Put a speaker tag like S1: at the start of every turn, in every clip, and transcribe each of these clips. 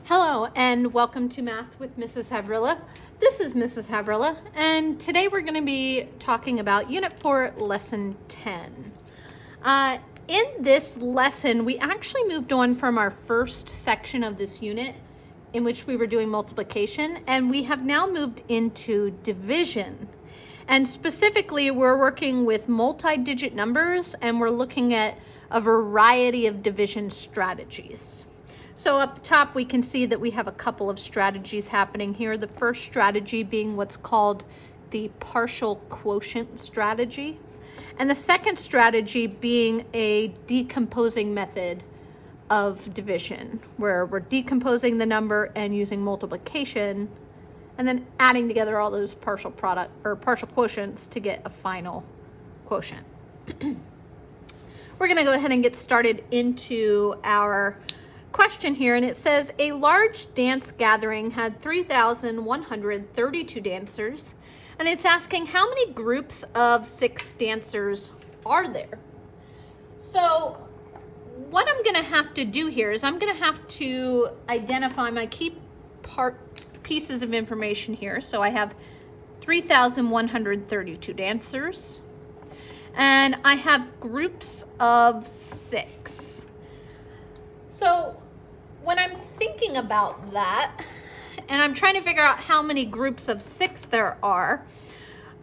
S1: Hello and welcome to Math with Mrs. Havrilla. This is Mrs. Havrilla and today we're going to be talking about Unit 4, Lesson 10. In this lesson, we actually moved on from our first section of this unit in which we were doing multiplication, and we have now moved into division. And specifically, we're working with multi-digit numbers and we're looking at a variety of division strategies. So up top, we can see that we have a couple of strategies happening here. The first strategy being what's called the partial quotient strategy. And the second strategy being a decomposing method of division, where we're decomposing the number and using multiplication and then adding together all those partial quotients to get a final quotient. We're going to go ahead and get started into our question here, and it says a large dance gathering had 3,132 dancers, and it's asking how many groups of 6 dancers are there. So what I'm going to have to do here is I'm going to have to identify my key pieces of information here. So I have 3,132 dancers, and I have groups of 6. So when I'm thinking about that, and I'm trying to figure out how many groups of 6 there are,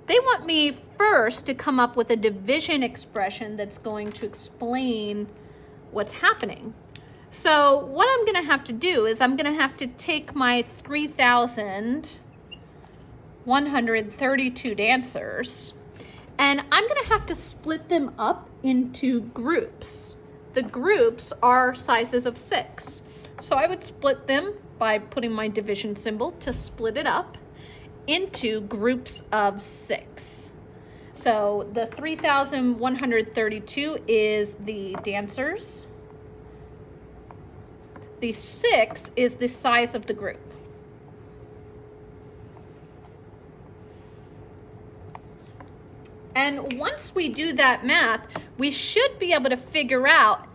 S1: they want me first to come up with a division expression that's going to explain what's happening. So what I'm going to have to do is I'm going to have to take my 3,132 dancers, and I'm going to have to split them up into groups. The groups are sizes of 6. So I would split them by putting my division symbol to split it up into groups of 6. So the 3,132 is the dancers. The 6 is the size of the group. And once we do that math, we should be able to figure out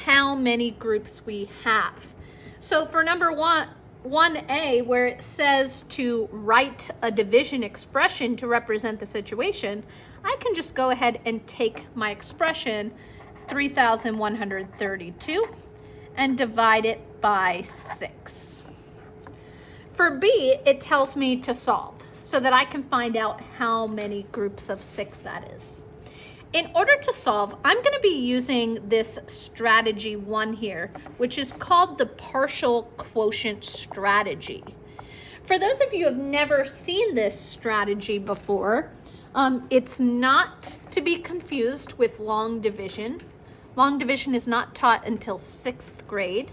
S1: how many groups we have. So for number 1A, where it says to write a division expression to represent the situation, I can just go ahead and take my expression, 3,132, and divide it by 6. For B, it tells me to solve so that I can find out how many groups of 6 that is. In order to solve, I'm going to be using this strategy 1 here, which is called the partial quotient strategy. For those of you who have never seen this strategy before, it's not to be confused with long division. Long division is not taught until 6th grade.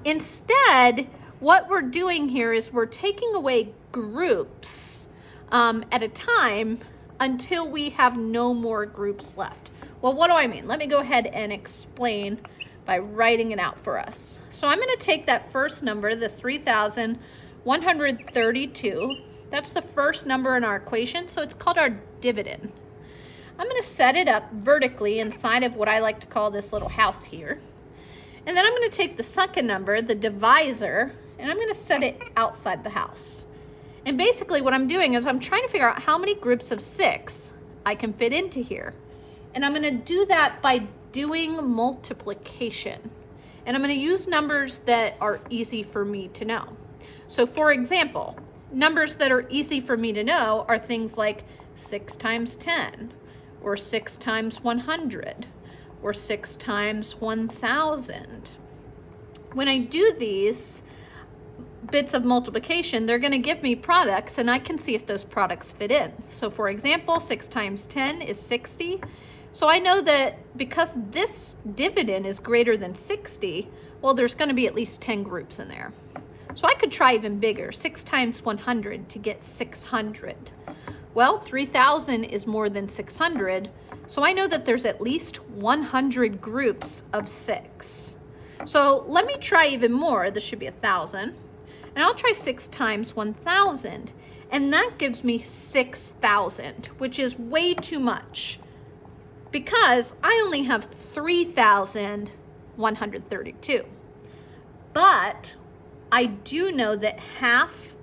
S1: Instead, what we're doing here is we're taking away groups at a time until we have no more groups left. Well, what do I mean? Let me go ahead and explain by writing it out for us. So I'm going to take that first number, the 3,132. That's the first number in our equation, so it's called our dividend. I'm going to set it up vertically inside of what I like to call this little house here. And then I'm going to take the second number, the divisor, and I'm going to set it outside the house. And basically what I'm doing is I'm trying to figure out how many groups of 6 I can fit into here. And I'm going to do that by doing multiplication. And I'm going to use numbers that are easy for me to know. So for example, numbers that are easy for me to know are things like 6 times 10, or 6 times 100, or 6 times 1,000. When I do these bits of multiplication, they're going to give me products, and I can see if those products fit in. So for example, 6 times 10 is 60. So I know that because this dividend is greater than 60, well, there's going to be at least 10 groups in there. So I could try even bigger, 6 times 100 to get 600. Well, 3,000 is more than 600, so I know that there's at least 100 groups of 6. So let me try even more. This should be 1,000. And I'll try 6 times 1,000, and that gives me 6,000, which is way too much because I only have 3,132. But I do know that half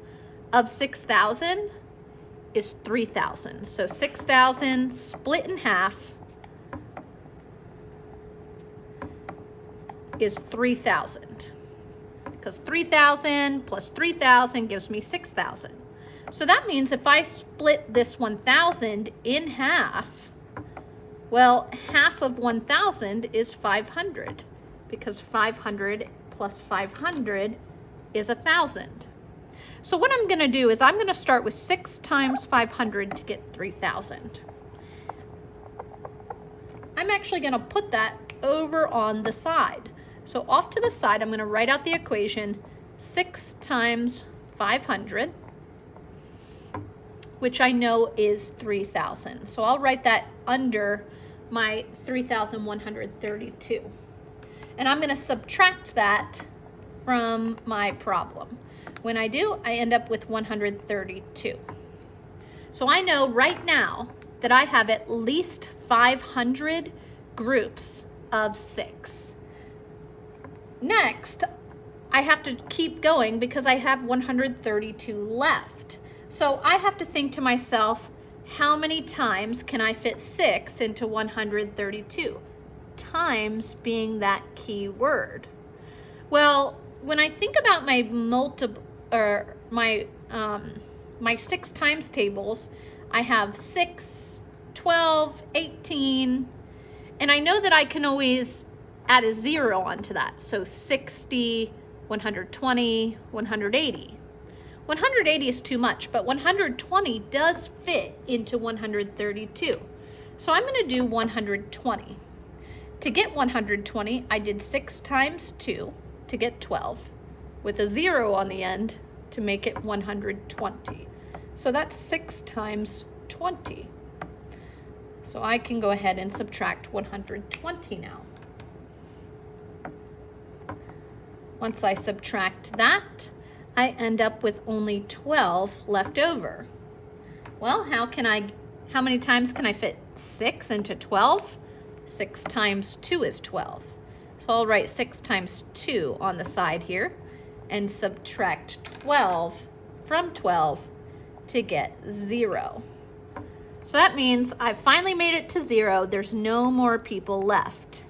S1: of 6,000 is 3,000. So 6,000 split in half is 3,000. Because 3,000 plus 3,000 gives me 6,000. So that means if I split this 1,000 in half, well, half of 1,000 is 500, because 500 plus 500 is 1,000. So what I'm going to do is I'm going to start with 6 times 500 to get 3,000. I'm actually going to put that over on the side. So off to the side, I'm going to write out the equation 6 times 500, which I know is 3,000. So I'll write that under my 3,132. And I'm going to subtract that from my problem. When I do, I end up with 132. So I know right now that I have at least 500 groups of 6. Next, I have to keep going because I have 132 left. So I have to think to myself, how many times can I fit 6 into 132? Times being that key word. Well, when I think about my my 6 times tables, I have 6, 12, 18, and I know that I can always add a 0 onto that. So 60, 120, 180. 180 is too much, but 120 does fit into 132. So I'm going to do 120. To get 120, I did 6 times 2 to get 12, with a 0 on the end to make it 120. So that's 6 times 20. So I can go ahead and subtract 120 now. Once I subtract that, I end up with only 12 left over. Well, how many times can I fit 6 into 12? 6 times 2 is 12. So I'll write 6 times 2 on the side here and subtract 12 from 12 to get 0. So that means I finally made it to 0. There's no more people left.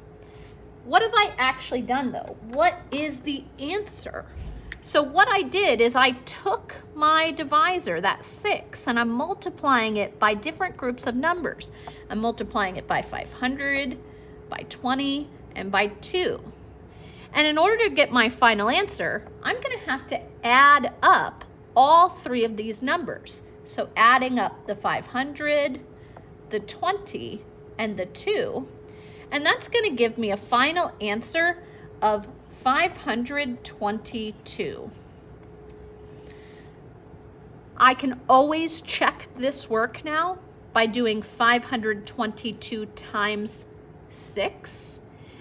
S1: What have I actually done though? What is the answer? So what I did is I took my divisor, that 6, and I'm multiplying it by different groups of numbers. I'm multiplying it by 500, by 20, and by 2. And in order to get my final answer, I'm going to have to add up all 3 of these numbers. So adding up the 500, the 20, and the 2, and that's going to give me a final answer of 522. I can always check this work now by doing 522 times 6,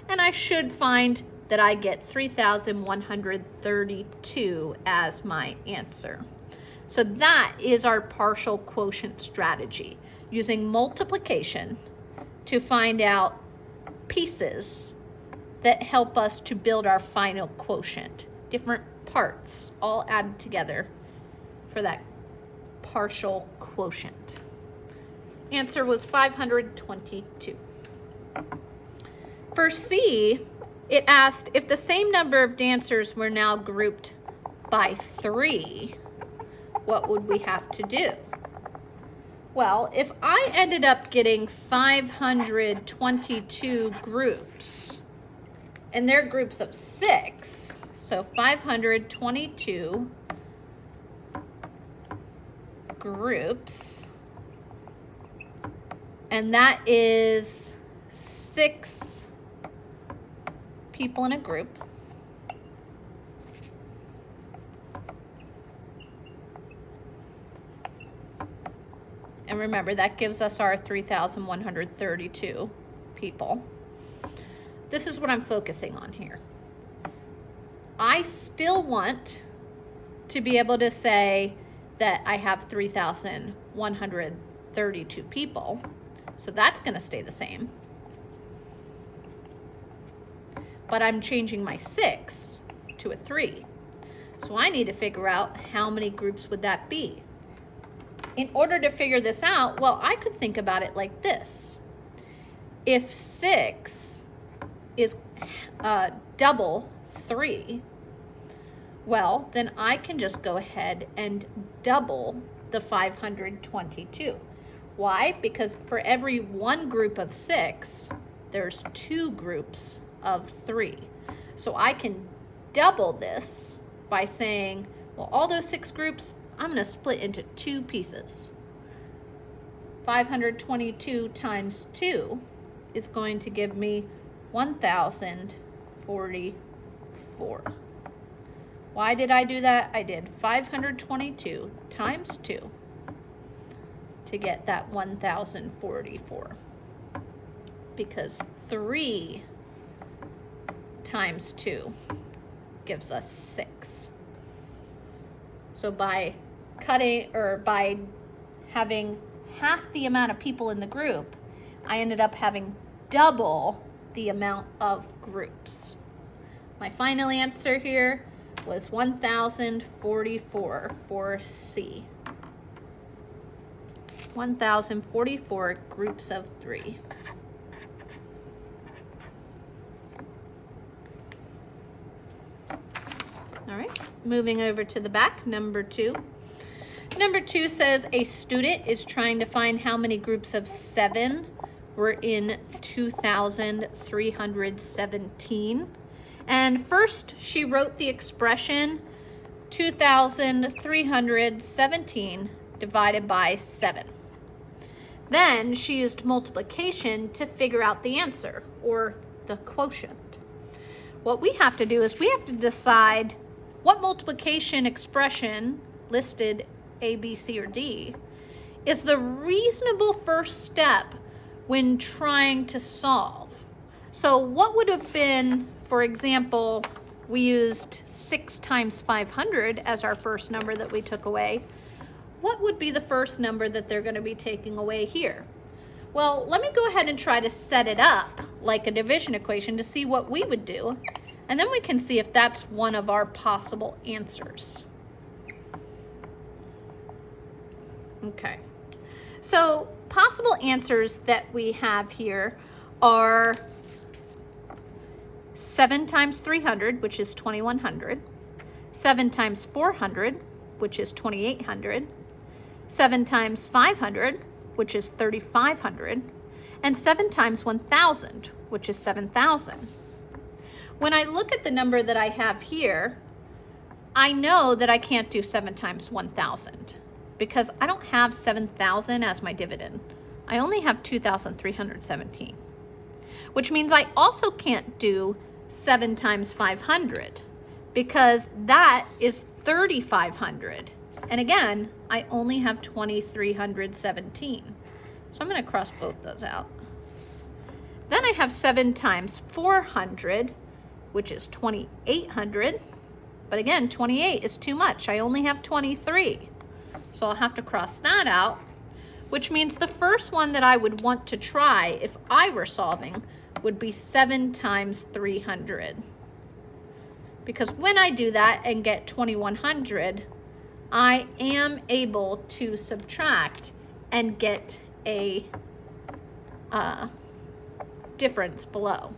S1: and I should find that I get 3,132 as my answer. So that is our partial quotient strategy, using multiplication to find out pieces that help us to build our final quotient. Different parts all added together for that partial quotient. Answer was 522. For C, it asked if the same number of dancers were now grouped by 3, what would we have to do? Well, if I ended up getting 522 groups, and they're groups of 6, so 522 groups, and that is 6 people in a group. And remember, that gives us our 3,132 people. This is what I'm focusing on here. I still want to be able to say that I have 3,132 people. So that's going to stay the same. But I'm changing my 6 to a 3. So I need to figure out how many groups would that be. In order to figure this out, well, I could think about it like this. If 6 is double 3, well, then I can just go ahead and double the 522. Why? Because for every one group of 6, there's 2 groups of 3. So I can double this by saying, well, all those 6 groups, I'm going to split into 2 pieces. 522 times 2 is going to give me 1,044. Why did I do that? I did 522 times 2 to get that 1,044. Because 3 times 2 gives us 6. So by by having half the amount of people in the group, I ended up having double the amount of groups. My final answer here was 1,044 for C. 1,044 groups of 3. All right, moving over to the back, number 2. Number 2 says a student is trying to find how many groups of 7 were in 2,317. And first she wrote the expression 2,317 divided by 7. Then she used multiplication to figure out the answer, or the quotient. What we have to do is we have to decide what multiplication expression listed A, B, C, or D is the reasonable first step when trying to solve. So what would have been, for example, we used 6 times 500 as our first number that we took away. What would be the first number that they're going to be taking away here? Well, let me go ahead and try to set it up like a division equation to see what we would do, and then we can see if that's one of our possible answers. Okay, so possible answers that we have here are 7 times 300, which is 2,100, 7 times 400, which is 2,800, 7 times 500, which is 3,500, and 7 times 1,000, which is 7,000. When I look at the number that I have here, I know that I can't do 7 times 1,000 because I don't have 7,000 as my dividend. I only have 2,317, which means I also can't do 7 times 500 because that is 3,500. And again, I only have 2,317. So I'm going to cross both those out. Then I have 7 times 400, which is 2,800. But again, 28 is too much. I only have 23. So I'll have to cross that out, which means the first one that I would want to try if I were solving would be 7 times 300. Because when I do that and get 2,100, I am able to subtract and get a difference below.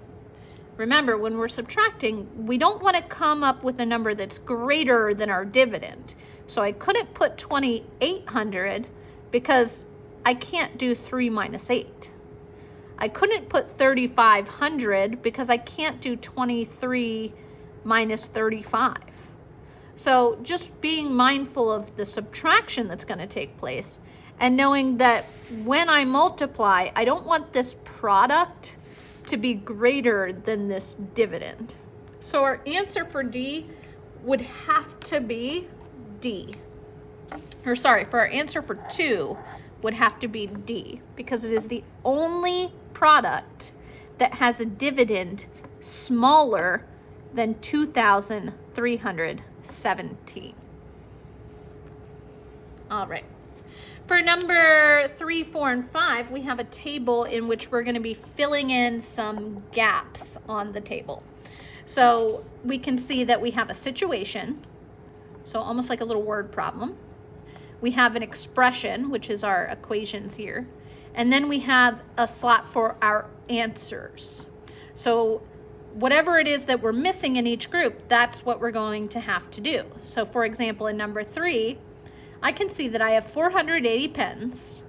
S1: Remember, when we're subtracting, we don't want to come up with a number that's greater than our dividend. So I couldn't put 2,800 because I can't do 3 minus 8. I couldn't put 3,500 because I can't do 23 minus 35. So just being mindful of the subtraction that's going to take place and knowing that when I multiply, I don't want this product to be greater than this dividend. So our answer for D would have to be D. Or sorry, for our answer for 2 would have to be D because it is the only product that has a dividend smaller than 2,317. All right. For number 3, 4, and 5, we have a table in which we're going to be filling in some gaps on the table. So we can see that we have a situation, So almost like a little word problem. We have an expression, which is our equations here. And then we have a slot for our answers. So whatever it is that we're missing in each group, that's what we're going to have to do. So for example, in number 3, I can see that I have 480 pens,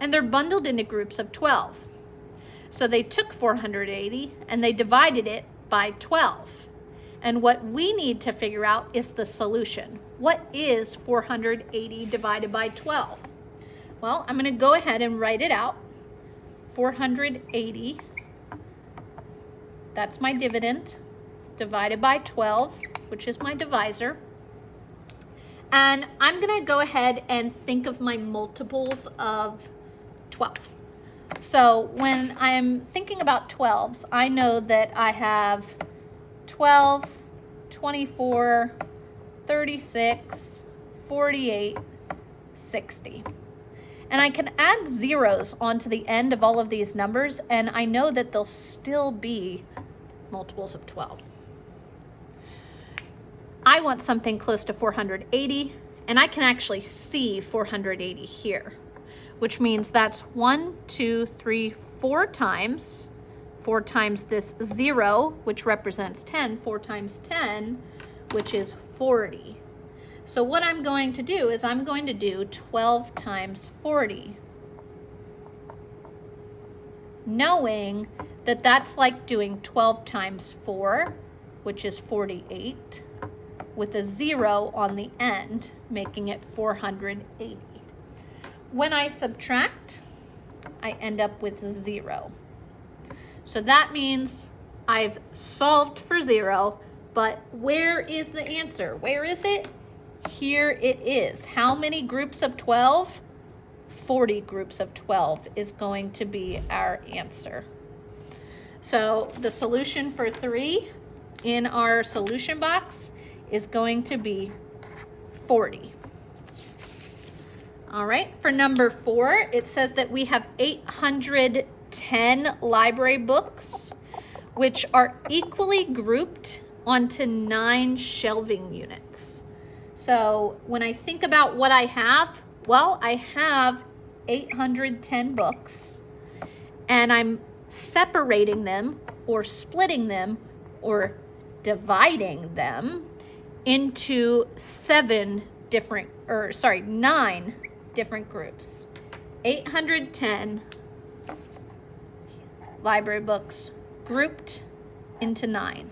S1: and they're bundled into groups of 12. So they took 480 and they divided it by 12. And what we need to figure out is the solution. What is 480 divided by 12? Well, I'm going to go ahead and write it out. 480, that's my dividend, divided by 12, which is my divisor. And I'm going to go ahead and think of my multiples of 12. So when I'm thinking about 12s, I know that I have 12, 24, 36, 48, 60. And I can add zeros onto the end of all of these numbers, and I know that they'll still be multiples of 12. I want something close to 480, and I can actually see 480 here, which means that's 1, 2, 3, 4 times. 4 times this 0, which represents 10, 4 times 10, which is 40. So what I'm going to do is I'm going to do 12 times 40, knowing that that's like doing 12 times 4, which is 48, with a 0 on the end, making it 480. When I subtract, I end up with 0. So that means I've solved for 0, but where is the answer? Where is it? Here it is. How many groups of 12? 40 groups of 12 is going to be our answer. So the solution for 3 in our solution box is going to be 40. All right, for number 4, it says that we have 810 library books, which are equally grouped onto 9 shelving units. So when I think about what I have, well, I have 810 books, and I'm separating them or splitting them or dividing them into 9 different groups. 810 library books grouped into 9,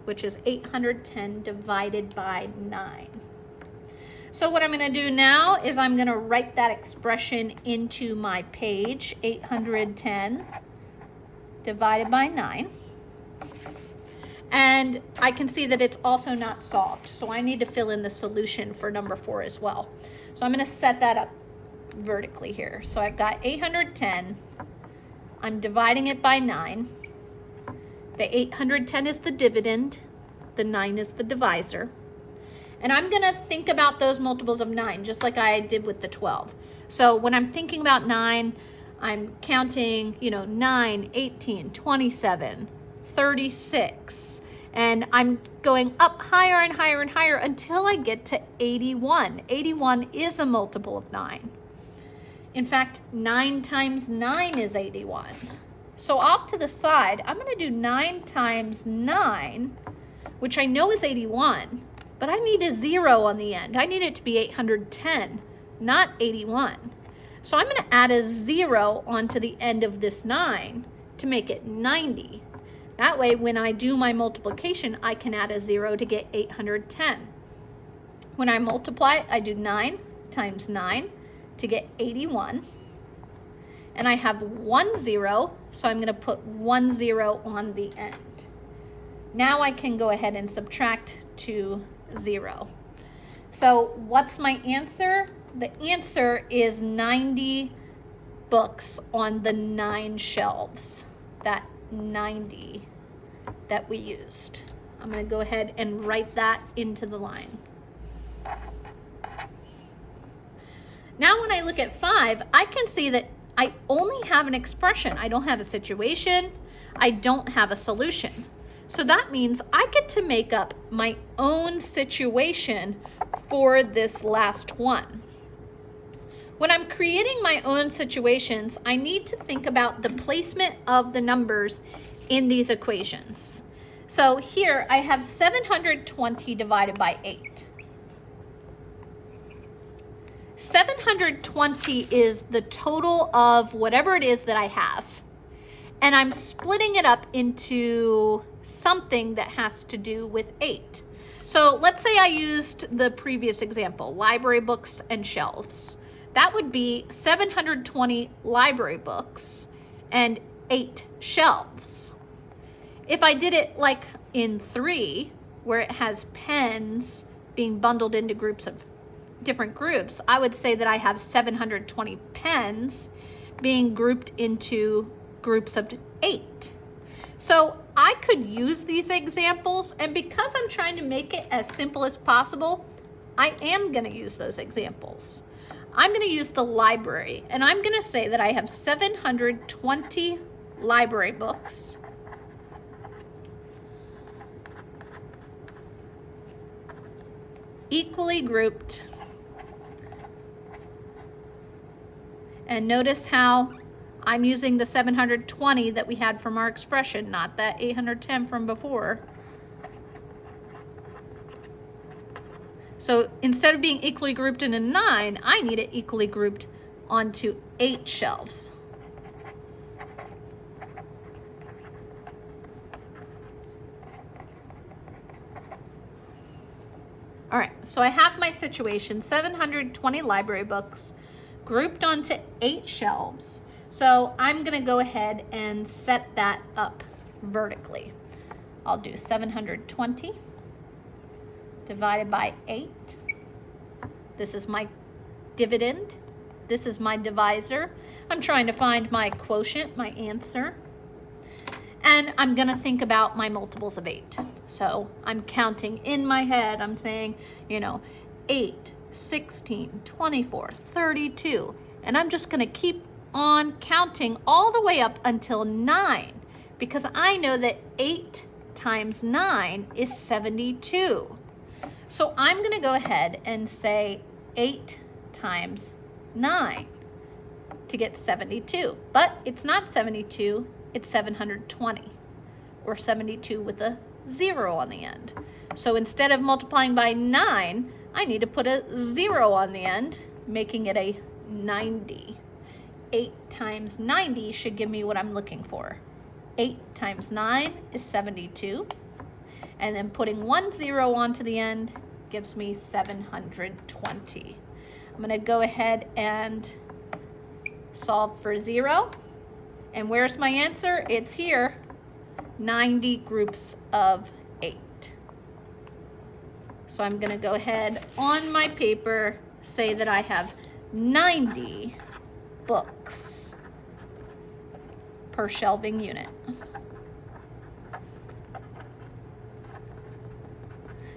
S1: which is 810 divided by 9. So what I'm going to do now is I'm going to write that expression into my page, 810 divided by 9. And I can see that it's also not solved, so I need to fill in the solution for number 4 as well. So I'm going to set that up vertically here. So I've got 810. I'm dividing it by 9. The 810 is the dividend. The 9 is the divisor. And I'm going to think about those multiples of 9, just like I did with the 12. So when I'm thinking about 9, I'm counting, 9, 18, 27, 36. And I'm going up higher and higher and higher until I get to 81. 81 is a multiple of 9. In fact, 9 times 9 is 81. So off to the side, I'm going to do 9 times 9, which I know is 81, but I need a 0 on the end. I need it to be 810, not 81. So I'm going to add a 0 onto the end of this 9 to make it 90. That way, when I do my multiplication, I can add a 0 to get 810. When I multiply, I do 9 times 9 to get 81. And I have 1 0, so I'm going to put 1 0 on the end. Now I can go ahead and subtract to 0. So what's my answer? The answer is 90 books on the 9 shelves. That 90 that we used. I'm going to go ahead and write that into the line. Now when I look at 5, I can see that I only have an expression. I don't have a situation. I don't have a solution. So that means I get to make up my own situation for this last one. When I'm creating my own situations, I need to think about the placement of the numbers in these equations. So here I have 720 divided by 8. 720 is the total of whatever it is that I have. And I'm splitting it up into something that has to do with 8. So let's say I used the previous example, library books and shelves. That would be 720 library books and 8 shelves. If I did it like in 3, where it has pens being bundled into groups of different groups, I would say that I have 720 pens being grouped into groups of 8. So I could use these examples, and because I'm trying to make it as simple as possible, I am going to use those examples. I'm going to use the library, and I'm going to say that I have 720 library books equally grouped. And notice how I'm using the 720 that we had from our expression, not that 810 from before. So instead of being equally grouped into 9, I need it equally grouped onto 8 shelves. All right, so I have my situation, 720 library books grouped onto 8 shelves. So I'm gonna go ahead and set that up vertically. I'll do 720 divided by 8. This is my dividend. This is my divisor. I'm trying to find my quotient, my answer. And I'm gonna think about my multiples of 8. So I'm counting in my head. I'm saying, 8, 16, 24, 32. And I'm just gonna keep on counting all the way up until 9, because I know that 8 times 9 is 72. So I'm going to go ahead and say 8 times 9 to get 72. But it's not 72, it's 720, or 72 with a 0 on the end. So instead of multiplying by 9, I need to put a 0 on the end, making it a 90. 8 times 90 should give me what I'm looking for. 8 times 9 is 72. And then putting 1 0 onto the end gives me 720. I'm going to go ahead and solve for 0. And where's my answer? It's here. 90 groups of 8. So I'm going to go ahead on my paper, say that I have 90 books per shelving unit.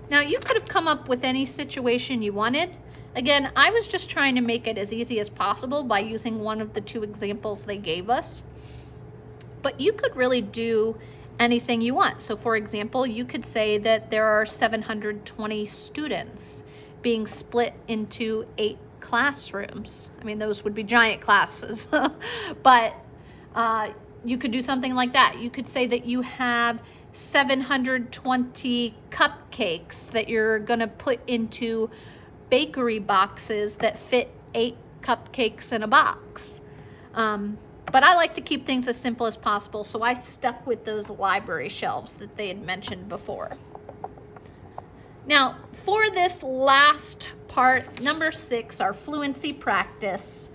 S1: Now you could have come up with any situation you wanted. Again, I was just trying to make it as easy as possible by using one of the 2 examples they gave us. But you could really do anything you want. So for example, you could say that there are 720 students being split into 8 classrooms. I mean, those would be giant classes, but you could do something like that. You could say that you have 720 cupcakes that you're gonna put into bakery boxes that fit 8 cupcakes in a box. But I like to keep things as simple as possible, so I stuck with those library shelves that they had mentioned before. Now, for this last part, number 6, our fluency practice,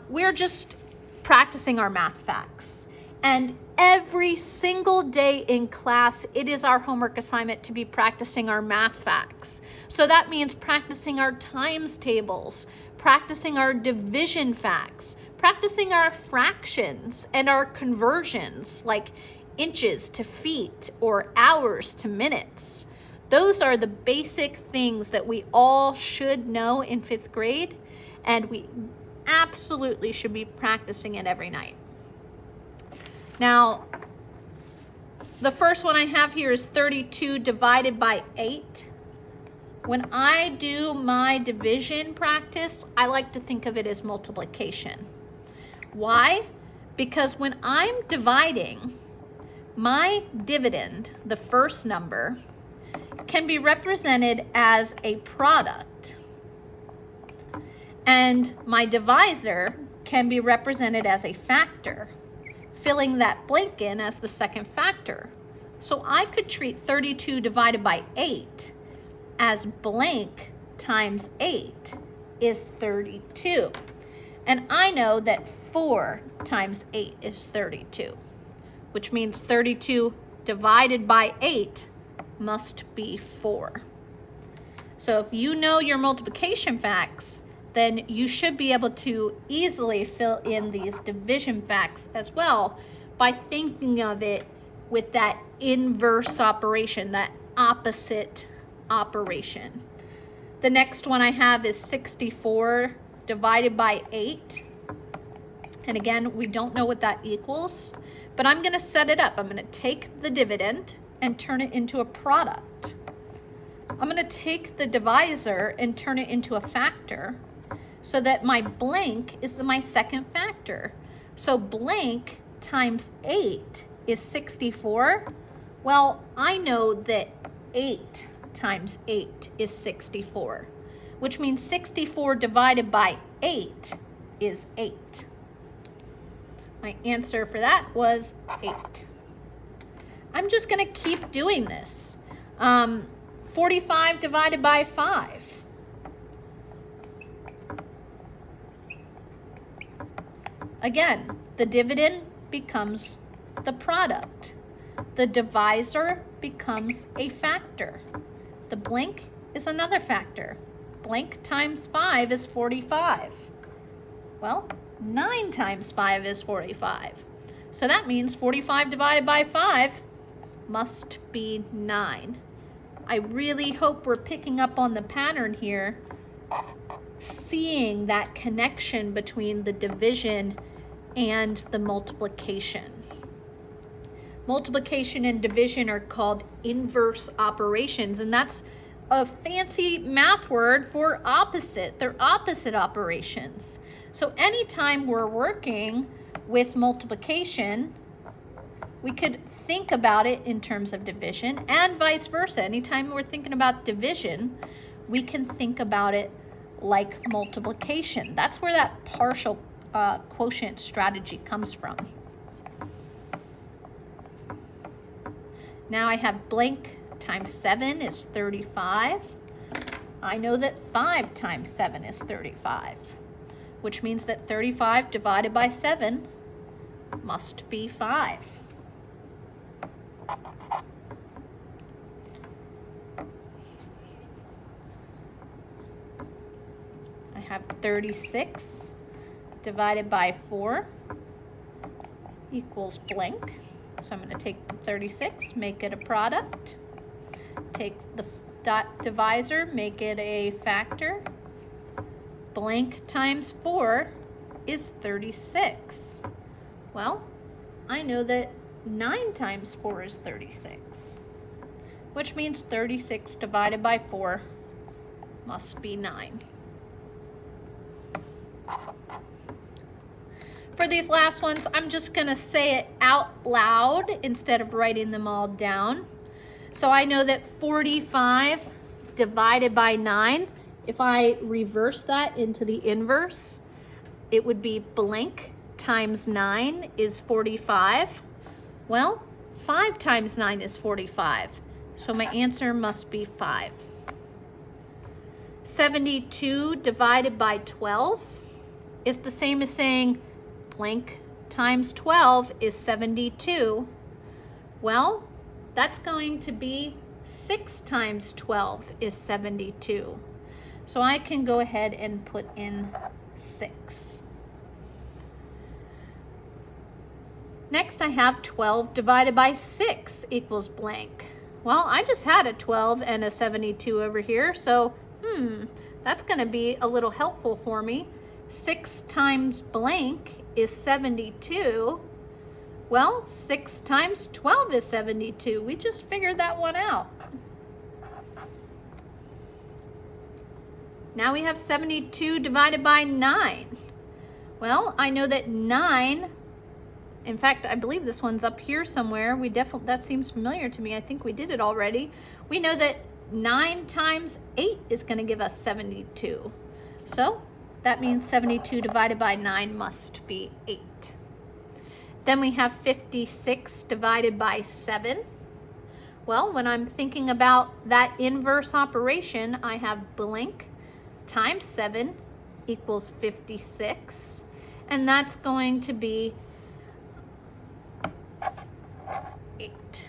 S1: we're just practicing our math facts. And every single day in class, it is our homework assignment to be practicing our math facts. So that means practicing our times tables, practicing our division facts, practicing our fractions and our conversions, like inches to feet or hours to minutes. Those are the basic things that we all should know in 5th grade, and we absolutely should be practicing it every night. Now, The first one I have here is 32 divided by 8. When I do my division practice, I like to think of it as multiplication. Why? Because when I'm dividing, my dividend, the first number, can be represented as a product, and my divisor can be represented as a factor, filling that blank in as the second factor. So I could treat 32 divided by 8 as blank times 8 is 32. And I know that 4 times 8 is 32, which means 32 divided by 8 must be 4. So if you know your multiplication facts, then you should be able to easily fill in these division facts as well by thinking of it with that inverse operation, that opposite operation. The next one I have is 64 divided by 8. And again, we don't know what that equals, but I'm going to set it up. I'm going to take the dividend and turn it into a product. I'm going to take the divisor and turn it into a factor so that my blank is my second factor. So blank times 8 is 64. Well, I know that 8 times 8 is 64, which means 64 divided by 8 is 8. My answer for that was 8. I'm just going to keep doing this. 45 divided by 5. Again, the dividend becomes the product. The divisor becomes a factor. The blank is another factor. Blank times 5 is 45. Well, 9 times 5 is 45. So that means 45 divided by 5 must be 9. I really hope we're picking up on the pattern here, seeing that connection between the division and the multiplication. Multiplication and division are called inverse operations, and that's a fancy math word for opposite. They're opposite operations. So anytime we're working with multiplication, we could think about it in terms of division, and vice versa. Anytime we're thinking about division, we can think about it like multiplication. That's where that partial quotient strategy comes from. Now I have blank times 7 is 35. I know that 5 times 7 is 35, which means that 35 divided by 7 must be 5. I have 36 divided by 4 equals blank. So I'm going to take 36, make it a product. Take the dot divisor, make it a factor. Blank times 4 is 36. Well, I know that 9 times 4 is 36, which means 36 divided by 4 must be 9. For these last ones, I'm just going to say it out loud instead of writing them all down. So I know that 45 divided by 9, if I reverse that into the inverse, it would be blank times 9 is 45. Well, 5 times 9 is 45. So my answer must be 5. 72 divided by 12 is the same as saying blank times 12 is 72. Well, that's going to be 6 times 12 is 72. So I can go ahead and put in 6. Next I have 12 divided by 6 equals blank. Well, I just had a 12 and a 72 over here, so that's going to be a little helpful for me. 6 times blank is 72. Well, 6 times 12 is 72. We just figured that one out. Now we have 72 divided by 9. Well, I know that 9, in fact, I believe this one's up here somewhere. That seems familiar to me. I think we did it already. We know that 9 times 8 is going to give us 72. So that means 72 divided by 9 must be 8. Then we have 56 divided by 7. Well, when I'm thinking about that inverse operation, I have blank times 7 equals 56. And that's going to be 8.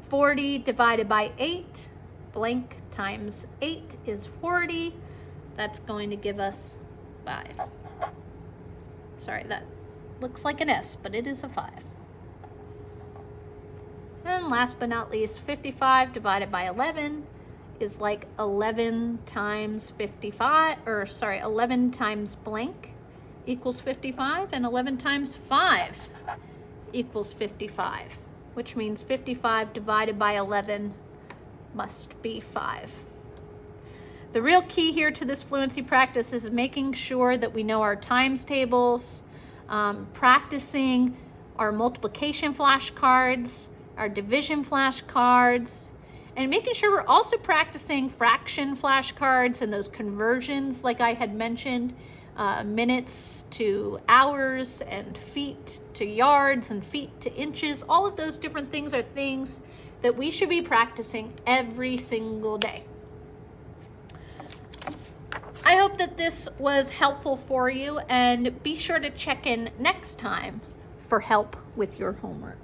S1: 40 divided by 8, blank times 8 is 40. That's going to give us 5. Sorry, that looks like an S, but it is a 5. And last but not least, 55 divided by 11 is like 11 times 55, or sorry, 11 times blank equals 55, and 11 times 5 equals 55, which means 55 divided by 11 must be 5. The real key here to this fluency practice is making sure that we know our times tables, practicing our multiplication flashcards, our division flashcards, and making sure we're also practicing fraction flashcards and those conversions like I had mentioned, minutes to hours and feet to yards and feet to inches. All of those different things are things that we should be practicing every single day. I hope that this was helpful for you, and be sure to check in next time for help with your homework.